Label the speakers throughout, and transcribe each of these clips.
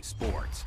Speaker 1: sports.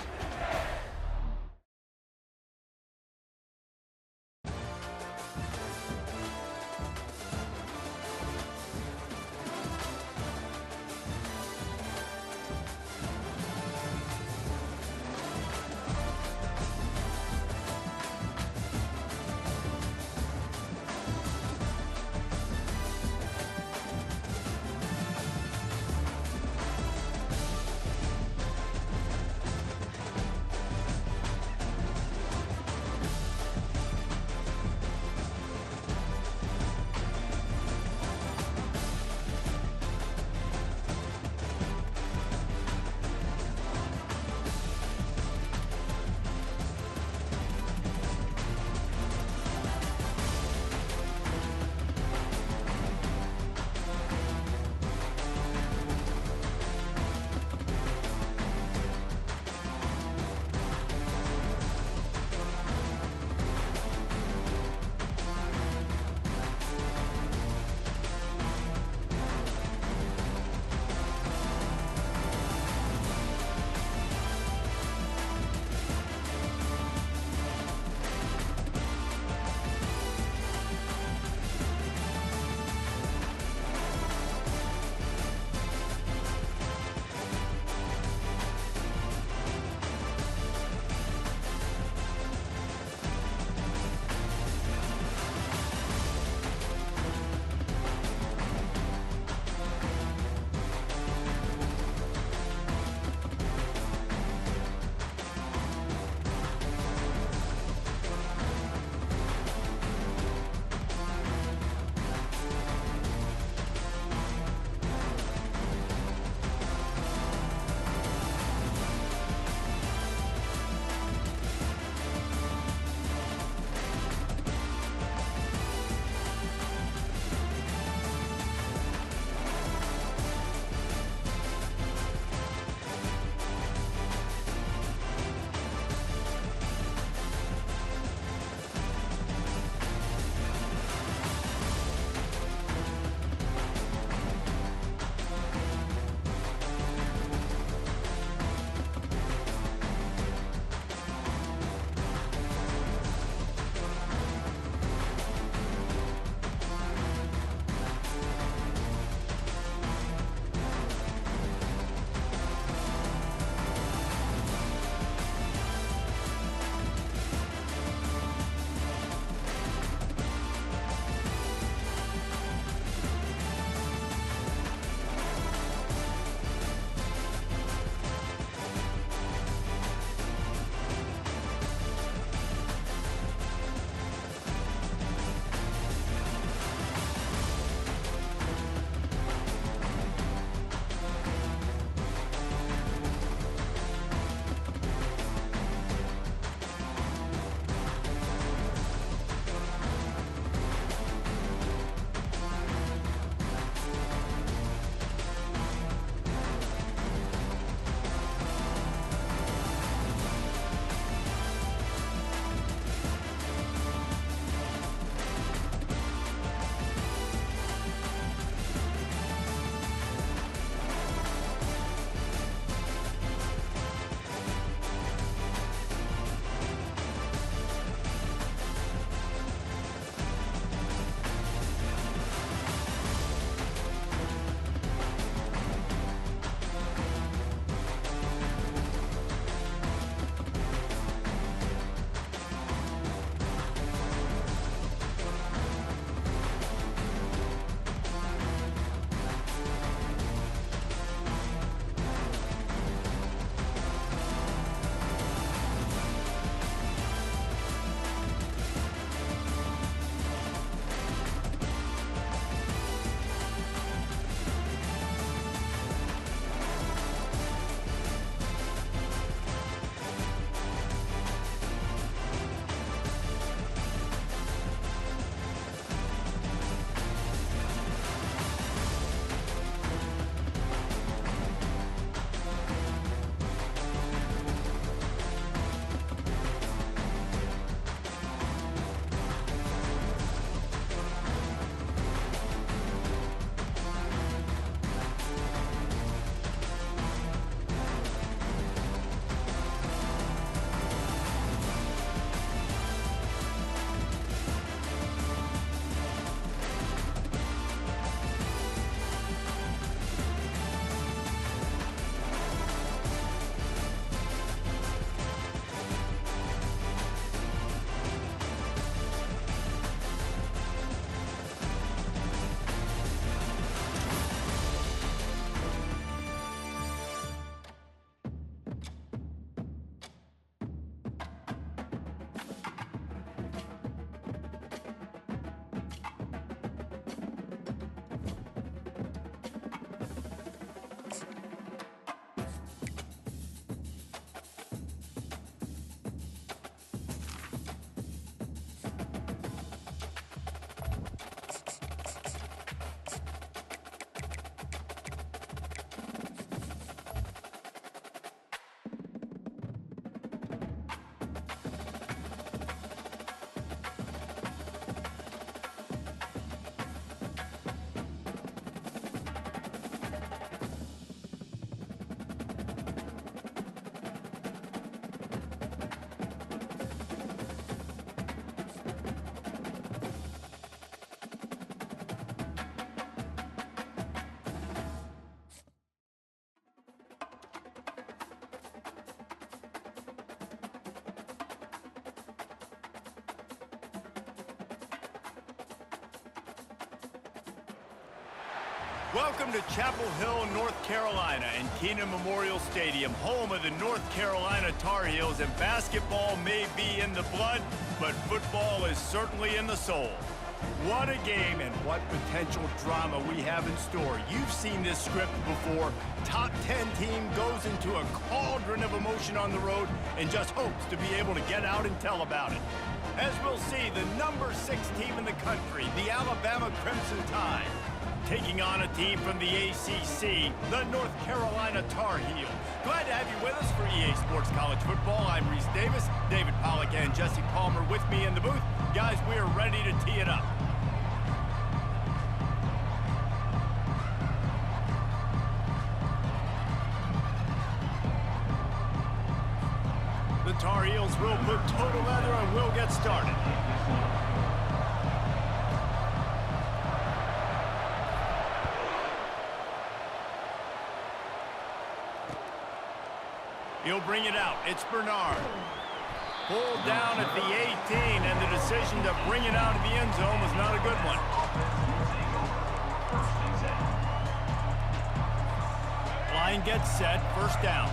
Speaker 1: Welcome to Chapel Hill, North Carolina, and Keenan Memorial Stadium, home of the North Carolina Tar Heels, and basketball may be in the blood, but football is certainly in the soul. What a game and what potential drama we have in store. You've seen this script before. Top 10 team goes into a cauldron of emotion on the road and just hopes to be able to get out and tell about it. As we'll see, the number 6 team in the country, the Alabama Crimson Tide, taking on a team from the ACC, the North Carolina Tar Heels. Glad to have you with us for EA Sports College Football. I'm Reese Davis, David Pollack and Jesse Palmer with me in the booth. Guys, we are ready to tee it up. The Tar Heels will put total leather and we'll get started. He'll bring it out. It's Bernard. Pulled down at the 18, and the decision to bring it out of the end zone was not a good one. Line gets set. First down.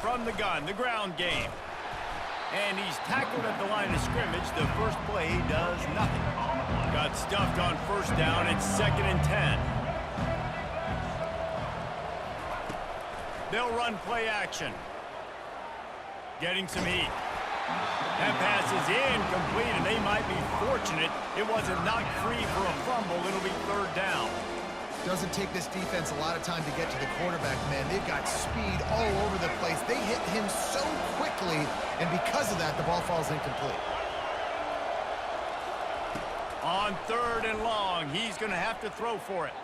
Speaker 1: From the gun, the ground game. And he's tackled at the line of scrimmage. The first play does nothing. Got stuffed on first down. It's 2nd and 10. They'll run play action. Getting some heat. That pass is incomplete, and they might be fortunate it wasn't knocked free for a fumble. It'll be 3rd down.
Speaker 2: Doesn't take this defense a lot of time to get to the quarterback, man. They've got speed all over the place. They hit him so quickly, and because of that, the ball falls incomplete.
Speaker 1: On 3rd and long, he's going to have to throw for it.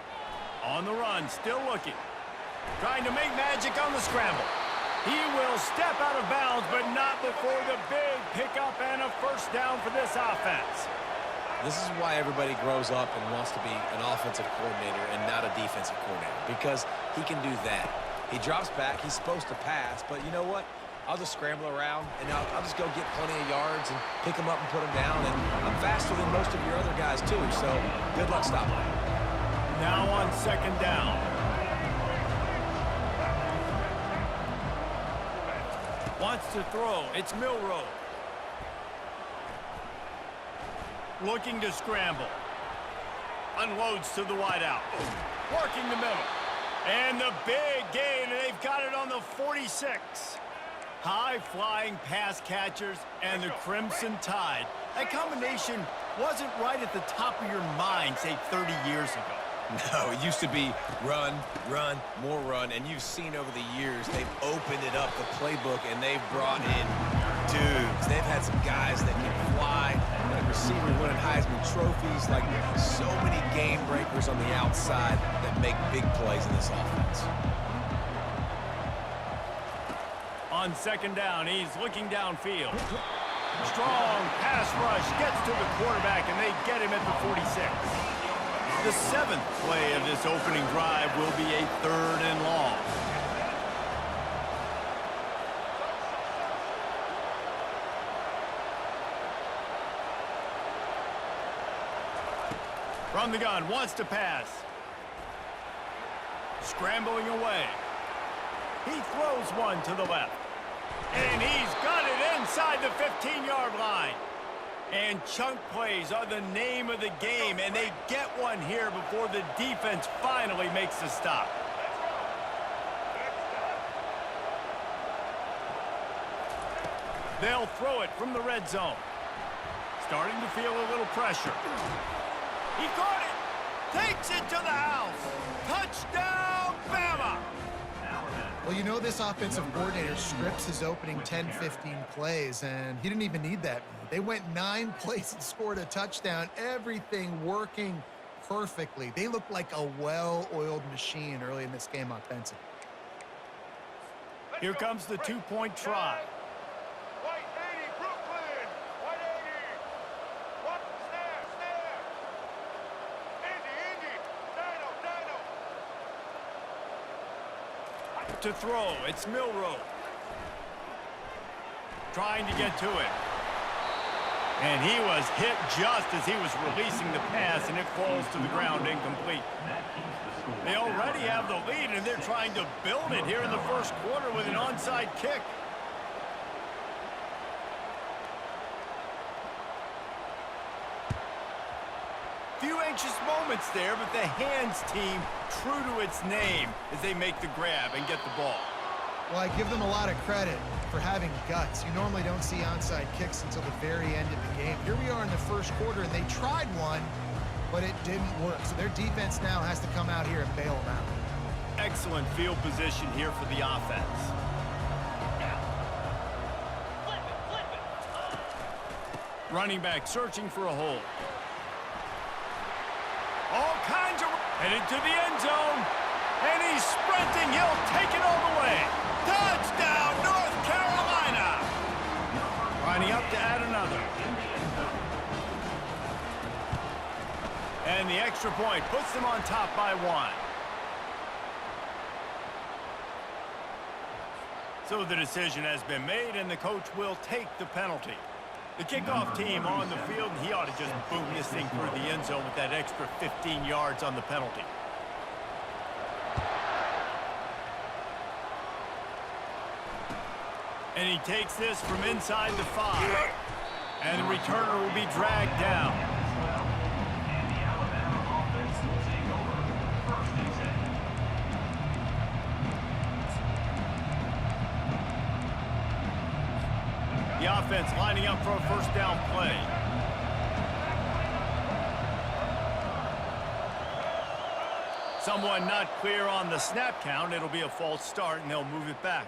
Speaker 1: On the run, still looking. Trying to make magic on the scramble. He will step out of bounds, but not before the big pickup and a first down for this offense.
Speaker 3: This is why everybody grows up and wants to be an offensive coordinator and not a defensive coordinator, because he can do that. He drops back, he's supposed to pass, but you know what? I'll just scramble around, and I'll just go get plenty of yards and pick them up and put them down, and I'm faster than most of your other guys too, so good luck stopping me.
Speaker 1: Now on 2nd down. Wants to throw, it's Milroe. Looking to scramble. Unloads to the wideout. Working the middle. And the big gain, and they've got it on the 46. High-flying pass catchers and the Crimson Tide. That combination wasn't right at the top of your mind, say, 30 years ago.
Speaker 3: No, it used to be run, run, more run, and you've seen over the years they've opened it up, the playbook, and they've brought in dudes. They've had some guys that can fly, like receiver winning Heisman trophies, like so many game breakers on the outside that make big plays in this offense.
Speaker 1: On 2nd down, he's looking downfield. Strong pass rush gets to the quarterback, and they get him at the 46. The 7th play of this opening drive will be a 3rd and long. From the gun, wants to pass. Scrambling away. He throws one to the left. And he's got it inside the 15-yard line. And chunk plays are the name of the game, and they get one here before the defense finally makes the stop. They'll throw it from the red zone. Starting to feel a little pressure. He caught it. Takes it to the house. Touchdown, Bama!
Speaker 2: Well, you know this offensive coordinator scripts his opening 10, 15 plays, and he didn't even need that. They went 9 plays and scored a touchdown, everything working perfectly. They look like a well-oiled machine early in this game offensively.
Speaker 1: Here comes the 2-point try. To throw, it's Milroe. trying to get to it. And he was hit just as he was releasing the pass, and it falls to the ground incomplete. They already have the lead, and they're trying to build it here in the first quarter with an onside kick. Few anxious moments there, but the hands team true to its name as they make the grab and get the ball.
Speaker 2: Well, I give them a lot of credit for having guts. You normally don't see onside kicks until the very end of the game. Here we are in the first quarter, and they tried one, but it didn't work. So their defense now has to come out here and bail them out.
Speaker 1: Excellent field position here for the offense. Running back searching for a hole. All kinds of... headed to the end zone. And he's sprinting. He'll take it all the way. Touchdown, North Carolina. Lining up to add another. And the extra point puts them on top by 1. So the decision has been made, and the coach will take the penalty. The kickoff team on the field, and he ought to just boom this thing through the end zone with that extra 15 yards on the penalty. And he takes this from inside the 5. And the returner will be dragged down. The offense lining up for a first down play. Someone not clear on the snap count. It'll be a false start, and they'll move it back.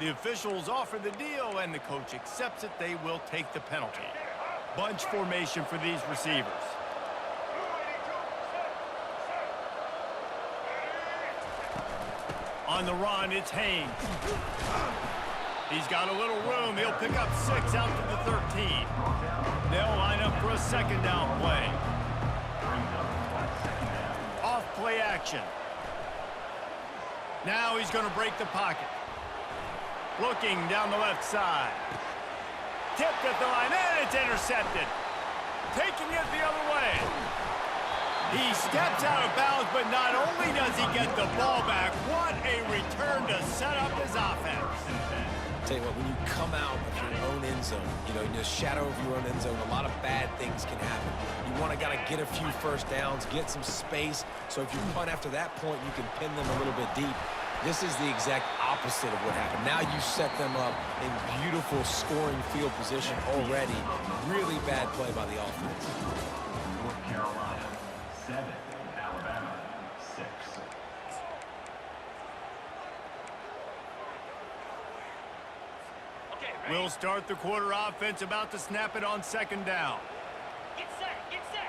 Speaker 1: The officials offer the deal, and the coach accepts it. They will take the penalty. Bunch formation for these receivers. On the run, it's Haynes. He's got a little room. He'll pick up 6 out to the 13. They'll line up for a second down play. Off play action. Now he's going to break the pocket. Looking down the left side. Tipped at the line, and it's intercepted. Taking it the other way. He steps out of bounds, but not only does he get the ball back, what a return to set up his offense.
Speaker 3: Tell you what, when you come out of your own end zone, in the shadow of your own end zone, a lot of bad things can happen. You want to get a few first downs, get some space, so if you punt after that point, you can pin them a little bit deep. This is the exact opposite of what happened. Now you set them up in beautiful scoring field position already. Really bad play by the offense.
Speaker 4: North Carolina, 7. Alabama, 6.
Speaker 1: We'll start the quarter offense, about to snap it on second down.
Speaker 5: Get set, get set.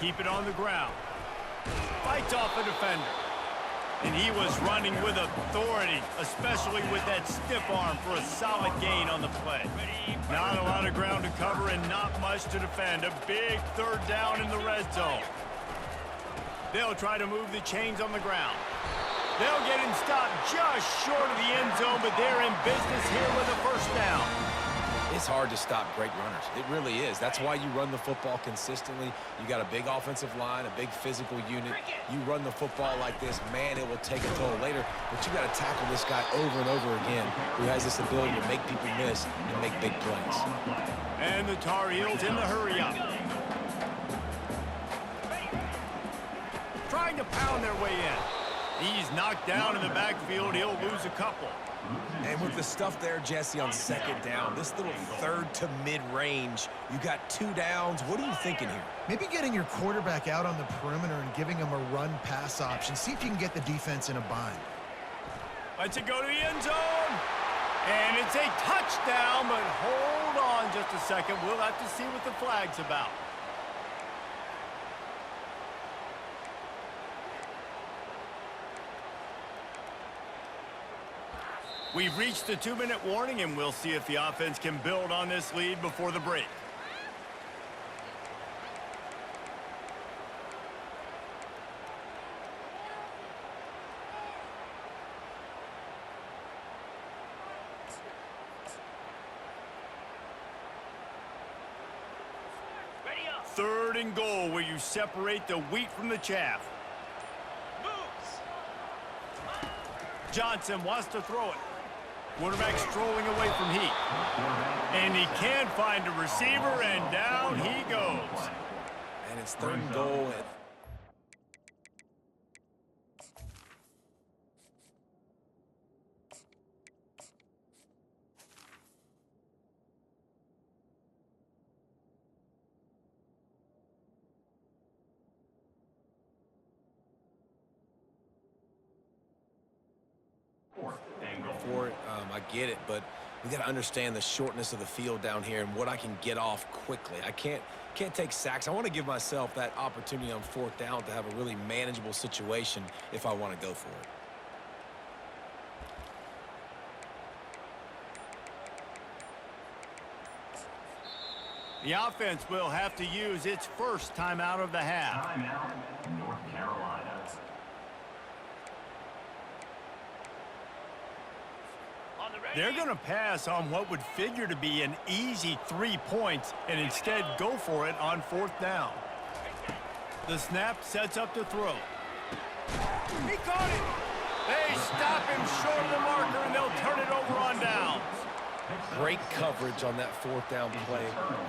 Speaker 1: Keep it on the ground. Fights off a defender. And he was running with authority, especially with that stiff arm for a solid gain on the play. Not a lot of ground to cover and not much to defend. A big third down in the red zone. They'll try to move the chains on the ground. They'll get him stopped just short of the end zone, but they're in business here with a first down.
Speaker 3: It's hard to stop great runners. It really is. That's why you run the football consistently. You got a big offensive line, a big physical unit. You run the football like this, man, it will take a toll later. But you got to tackle this guy over and over again who has this ability to make people miss and make big plays.
Speaker 1: And the Tar Heels in the hurry-up. Trying to pound their way in. He's knocked down in the backfield. He'll lose a couple.
Speaker 3: And with the stuff there, Jesse, on second down, this little third to mid-range, you got 2 downs. What are you thinking here?
Speaker 2: Maybe getting your quarterback out on the perimeter and giving him a run-pass option. See if you can get the defense in a bind.
Speaker 1: Lets it go to the end zone. And it's a touchdown, but hold on just a second. We'll have to see what the flag's about. We've reached the 2-minute warning, and we'll see if the offense can build on this lead before the break. 3rd and goal, where you separate the wheat from the chaff. Johnson wants to throw it. Quarterback strolling away from heat. And he can find a receiver, and down he goes.
Speaker 3: And it's 3rd and goal. I get it, but we got to understand the shortness of the field down here and what I can get off quickly. I can't take sacks. I want to give myself that opportunity on 4th down to have a really manageable situation if I want to go for it.
Speaker 1: The offense will have to use its first timeout of the half.
Speaker 4: Timeout, North Carolina.
Speaker 1: They're going to pass on what would figure to be an easy 3 points and instead go for it on 4th down. The snap sets up to throw. He caught it. They stop him short of the marker, and they'll turn it over on downs.
Speaker 3: Great coverage on that 4th down play.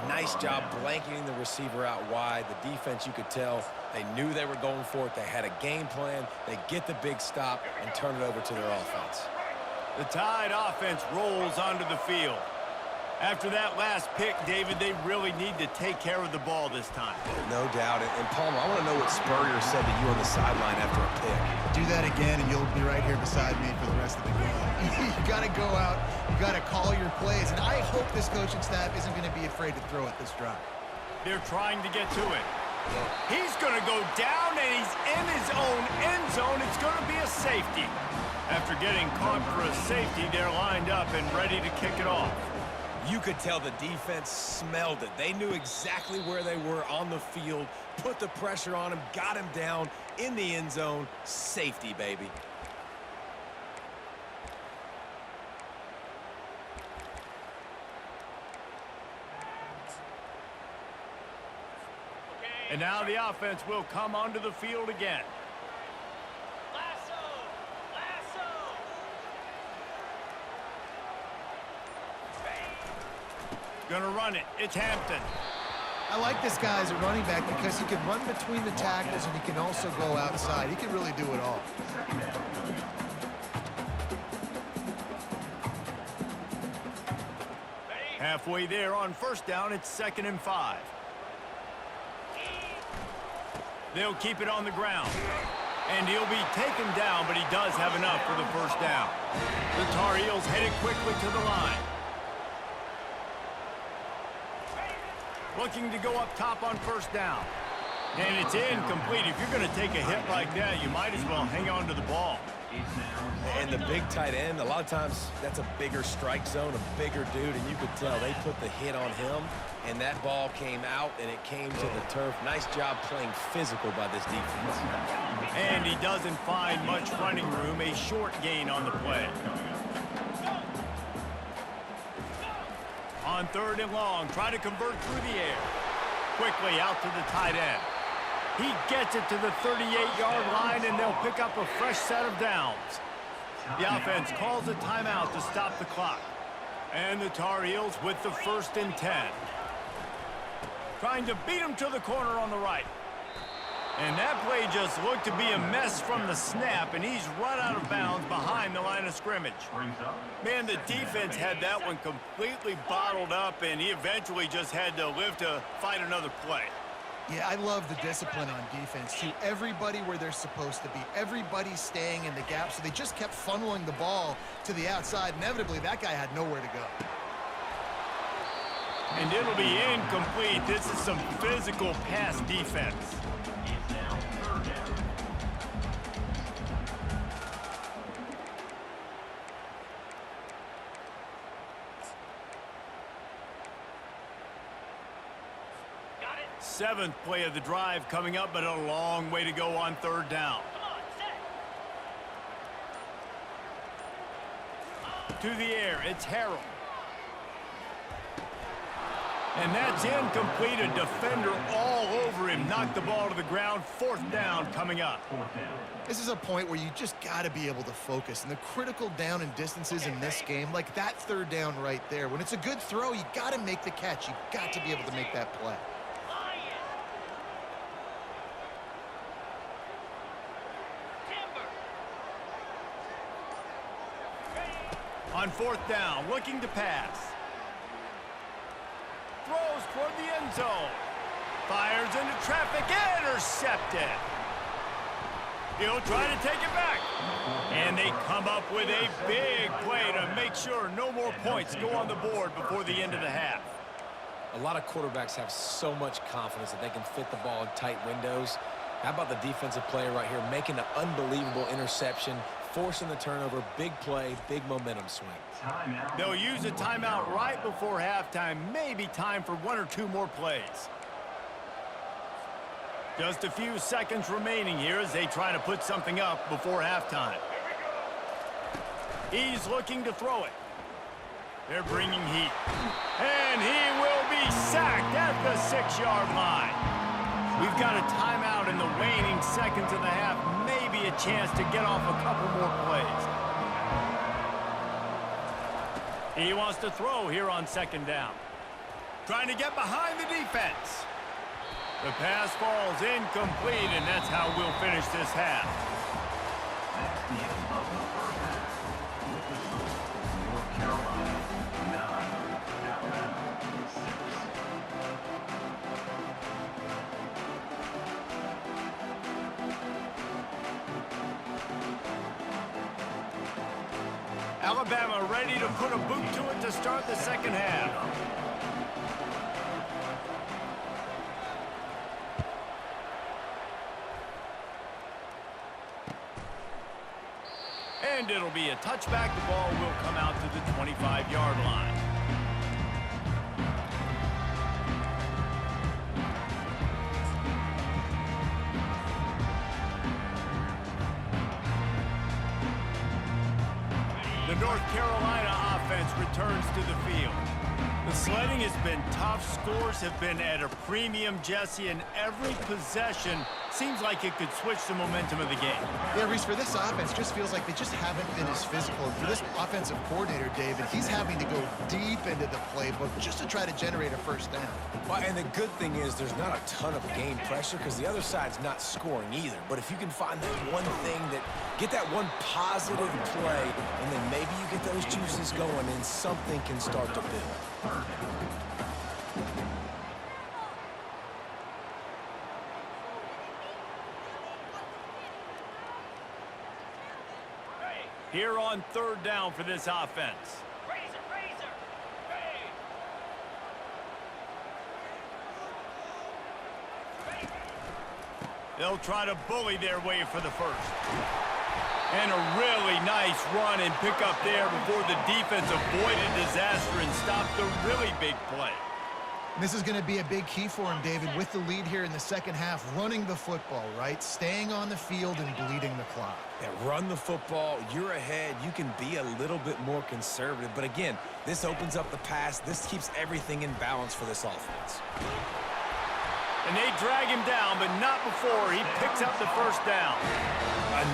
Speaker 3: Nice job blanketing the receiver out wide. The defense, you could tell, they knew they were going for it. They had a game plan. They get the big stop and turn it over to their offense.
Speaker 1: The Tide offense rolls onto the field. After that last pick, David, they really need to take care of the ball this time.
Speaker 3: No doubt. And Palmer, I want to know what Spurrier said to you on the sideline after a pick.
Speaker 2: Do that again, and you'll be right here beside me for the rest of the game. You got to go out. You got to call your plays. And I hope this coaching staff isn't going to be afraid to throw it this drive.
Speaker 1: They're trying to get to it. He's going to go down, and he's in his own end zone. It's going to be a safety. After getting caught for a safety, they're lined up and ready to kick it off.
Speaker 3: You could tell the defense smelled it. They knew exactly where they were on the field, put the pressure on him, got him down in the end zone. Safety, baby.
Speaker 1: And now the offense will come onto the field again. Gonna run it. It's Hampton.
Speaker 2: I like this guy as a running back because he can run between the tackles and he can also go outside. He can really do it all.
Speaker 1: Halfway there on 1st down, it's 2nd and 5. They'll keep it on the ground. And he'll be taken down, but he does have enough for the 1st down. The Tar Heels headed quickly to the line. Looking to go up top on 1st down. And it's incomplete. If you're going to take a hit like that, you might as well hang on to the ball.
Speaker 3: And the big tight end, a lot of times that's a bigger strike zone, a bigger dude, and you could tell they put the hit on him, and that ball came out, and it came to the turf. Nice job playing physical by this defense.
Speaker 1: And he doesn't find much running room, a short gain on the play. On 3rd and long, try to convert through the air. Quickly out to the tight end. He gets it to the 38-yard line, and they'll pick up a fresh set of downs. The offense calls a timeout to stop the clock. And the Tar Heels with the 1st and 10. Trying to beat him to the corner on the right. And that play just looked to be a mess from the snap, and he's run out of bounds behind the line of scrimmage. Man, the defense had that one completely bottled up, and he eventually just had to live to fight another play.
Speaker 2: Yeah, I love the discipline on defense, too. Everybody where they're supposed to be. Everybody staying in the gap, so they just kept funneling the ball to the outside. Inevitably, that guy had nowhere to go.
Speaker 1: And it'll be incomplete. This is some physical pass defense. Seventh play of the drive coming up, but a long way to go on 3rd down. To the air, it's Harrell. And that's incomplete. A defender all over him. Knocked the ball to the ground. 4th down coming up.
Speaker 2: This is a point where you just got to be able to focus. And the critical down and distances in this game, like that 3rd down right there, when it's a good throw, you got to make the catch. You got to be able to make that play.
Speaker 1: On 4th down, looking to pass. Throws toward the end zone. Fires into traffic, intercepted. He'll try to take it back. And they come up with a big play to make sure no more points go on the board before the end of the half.
Speaker 3: A lot of quarterbacks have so much confidence that they can fit the ball in tight windows. How about the defensive player right here making an unbelievable interception, forcing the turnover, big play, big momentum swing.
Speaker 1: They'll use a timeout right before halftime, maybe time for 1 or 2 more plays. Just a few seconds remaining here as they try to put something up before halftime. He's looking to throw it. They're bringing heat. And he will be sacked at the 6-yard line. We've got a timeout in the waning seconds of the half. Maybe a chance to get off a couple more plays. He wants to throw here on 2nd down. Trying to get behind the defense. The pass falls incomplete, and that's how we'll finish this half.
Speaker 4: North Carolina, 9.
Speaker 1: Alabama ready to put a boot to it to start the 2nd half. And it'll be a touchback. The ball will come out to the 25-yard line. The North Carolina offense returns to the field. The sledding has been tough. Scores have been at a premium, Jesse, and every possession seems like it could switch the momentum of the game.
Speaker 2: Yeah, Reese, for this offense, just feels like they just haven't been as physical. And for this offensive coordinator, David, he's having to go deep into the playbook just to try to generate a 1st down.
Speaker 3: Well, and the good thing is there's not a ton of game pressure because the other side's not scoring either. But if you can find that one thing get that one positive play, and then maybe you get those juices going and something can start to build.
Speaker 1: Here on 3rd down for this offense. They'll try to bully their way for the 1st. And a really nice run and pick up there before the defense avoided disaster and stopped the really big play.
Speaker 2: This is going to be a big key for him, David, with the lead here in the 2nd half, running the football, right? Staying on the field and bleeding the clock.
Speaker 3: Yeah, run the football. You're ahead. You can be a little bit more conservative. But again, this opens up the pass. This keeps everything in balance for this offense.
Speaker 1: And they drag him down, but not before he picks up the 1st down.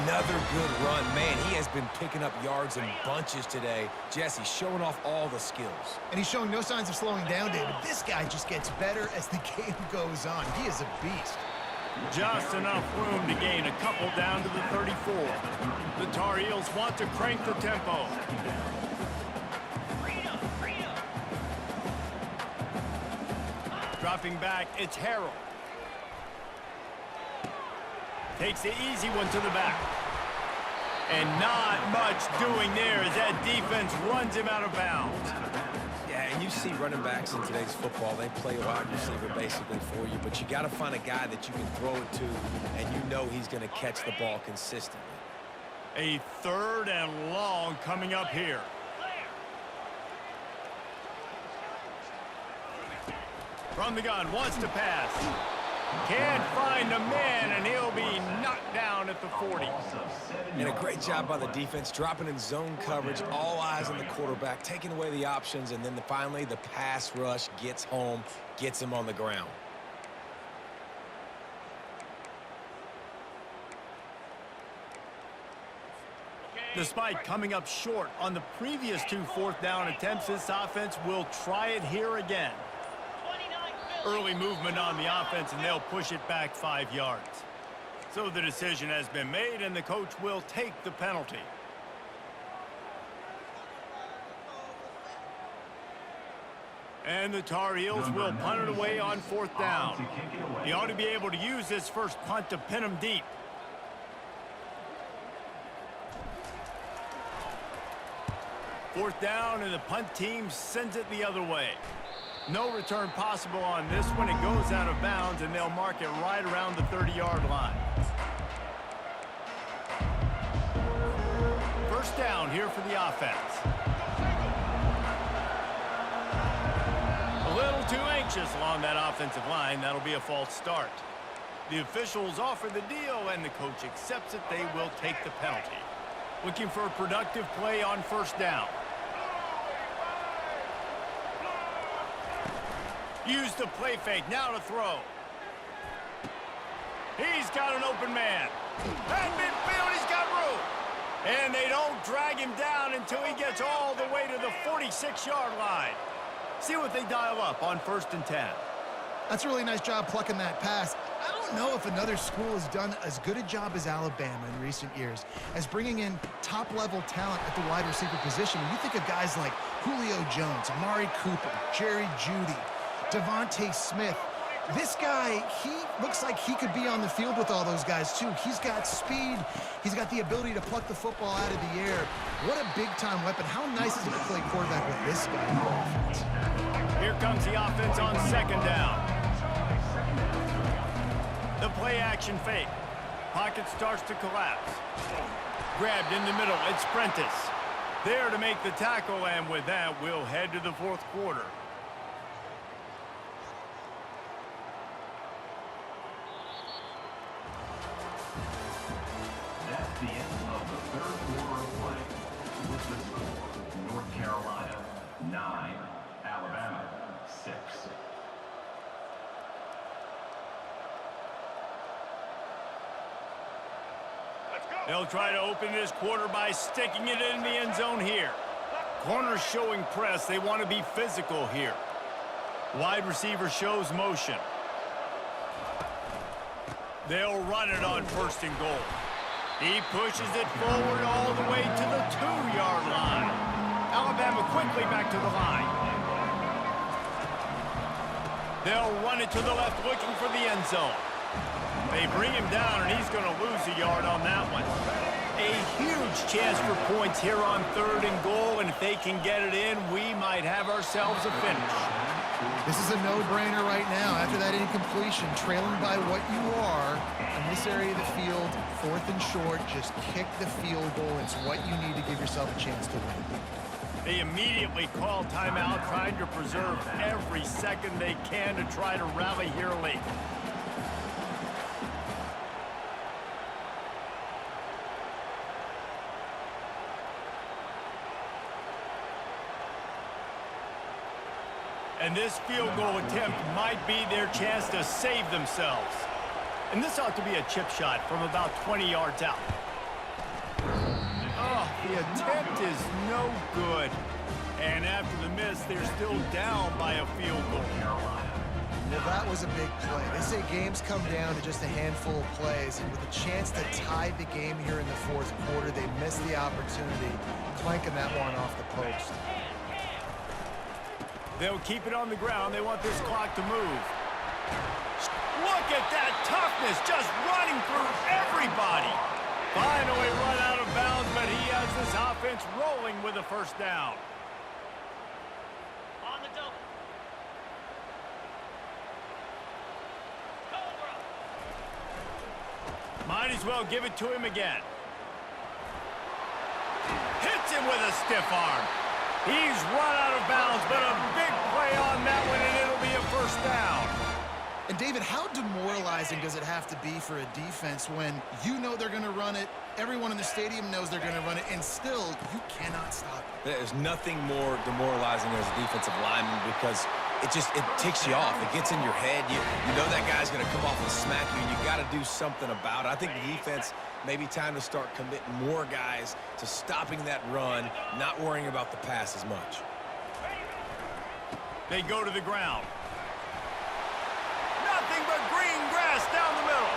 Speaker 3: Another good run. Man, he has been picking up yards in bunches today. Jesse showing off all the skills.
Speaker 2: And he's showing no signs of slowing down, David. This guy just gets better as the game goes on. He is a beast.
Speaker 1: Just enough room to gain a couple down to the 34. The Tar Heels want to crank the tempo. Dropping back, it's Harrell. Takes the easy one to the back. And not much doing there as that defense runs him out of bounds.
Speaker 3: Yeah, and you see running backs in today's football, they play a wide receiver basically for you, but you got to find a guy that you can throw it to, and you know he's going to catch the ball consistently.
Speaker 1: A 3rd and long coming up here. From the gun, wants to pass. Can't find a man, and he'll be knocked down at the 40.
Speaker 3: And a great job by the defense, dropping in zone coverage, all eyes on the quarterback, taking away the options, and then finally the pass rush gets home, gets him on the ground.
Speaker 1: Despite coming up short on the previous 2 fourth-down attempts, this offense will try it here again. Early movement on the offense, and they'll push it back 5 yards. So the decision has been made, and the coach will take the penalty. And the Tar Heels will punt it away on 4th down. He ought to be able to use this first punt to pin him deep. Fourth down, and the punt team sends it the other way. No return possible on this one. It goes out of bounds, and they'll mark it right around the 30-yard line. First down here for the offense. A little too anxious along that offensive line. That'll be a false start. The officials offer the deal, and the coach accepts it. They will take the penalty. Looking for a productive play on first down. Use the play fake, now to throw. He's got an open man. At midfield, he's got room. And they don't drag him down until he gets all the way to the 46-yard line. See what they dial up on 1st and 10.
Speaker 2: That's a really nice job plucking that pass. I don't know if another school has done as good a job as Alabama in recent years as bringing in top-level talent at the wide receiver position. You think of guys like Julio Jones, Amari Cooper, Jerry Jeudy, Devontae Smith. This guy, he looks like he could be on the field with all those guys, too. He's got speed. He's got the ability to pluck the football out of the air. What a big-time weapon. How nice is it to play quarterback with this guy in the offense?
Speaker 1: Here comes the offense on 2nd down. The play-action fake. Pocket starts to collapse. Grabbed in the middle. It's Prentice. There to make the tackle, and with that, we'll head to the 4th quarter.
Speaker 4: That's the end of the 3rd quarter of play. With the score, North Carolina 9, Alabama 6.
Speaker 1: They'll try to open this quarter by sticking it in the end zone here. Corners showing press. They want to be physical here. Wide receiver shows motion. They'll run it on 1st and goal. He pushes it forward all the way to the 2-yard line. Alabama quickly back to the line. They'll run it to the left, looking for the end zone. They bring him down, and he's going to lose a yard on that one. A huge chance for points here on 3rd and goal, and if they can get it in, we might have ourselves a finish.
Speaker 2: This is a no-brainer right now. After that incompletion, trailing by what you are in this area of the field, 4th and short, just kick the field goal. It's what you need to give yourself a chance to win.
Speaker 1: They immediately call timeout, trying to preserve every second they can to try to rally here late. And this field goal attempt might be their chance to save themselves. And this ought to be a chip shot from about 20 yards out. Oh, the attempt is no good. And after the miss, they're still down by a field goal.
Speaker 2: Well, that was a big play. They say games come down to just a handful of plays, and with a chance to tie the game here in the 4th quarter, they missed the opportunity, clanking that one off the post.
Speaker 1: They'll keep it on the ground. They want this clock to move. Look at that toughness, just running through everybody. Finally run out of bounds, but he has this offense rolling with a 1st down.
Speaker 5: On the double. Cobra.
Speaker 1: Might as well give it to him again. Hits him with a stiff arm. He's run out of bounds, but a big play on that one, and it'll be a 1st down.
Speaker 2: And David, how demoralizing does it have to be for a defense when you know they're going to run it, everyone in the stadium knows they're going to run it, and still you cannot stop it?
Speaker 3: There's nothing more demoralizing as a defensive lineman because it ticks you off. It gets in your head. You know that guy's going to come off and smack you, and you got to do something about it. I think the defense maybe time to start committing more guys to stopping that run, not worrying about the pass as much.
Speaker 1: They go to the ground. Nothing but green grass down the middle.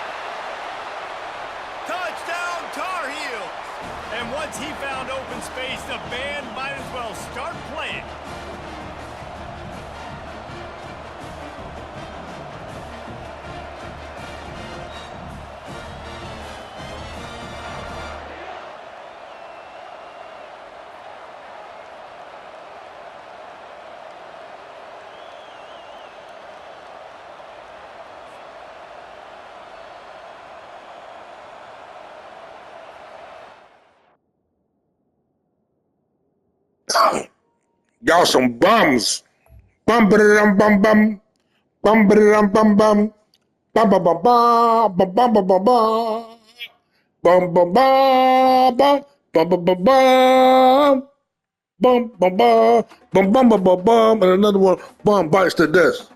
Speaker 1: Touchdown, Tar Heels. And once he found open space, the band might as well start playing.
Speaker 6: Y'all some bums. Bum ba dum bum bum. Bum ba dum bum bum. Bum ba bum bum bum bum bum bum bum. Bum bum bum bum bum bum bum bum. Bum bum bum bum bum bum bum bum. And another one, bum bites to this.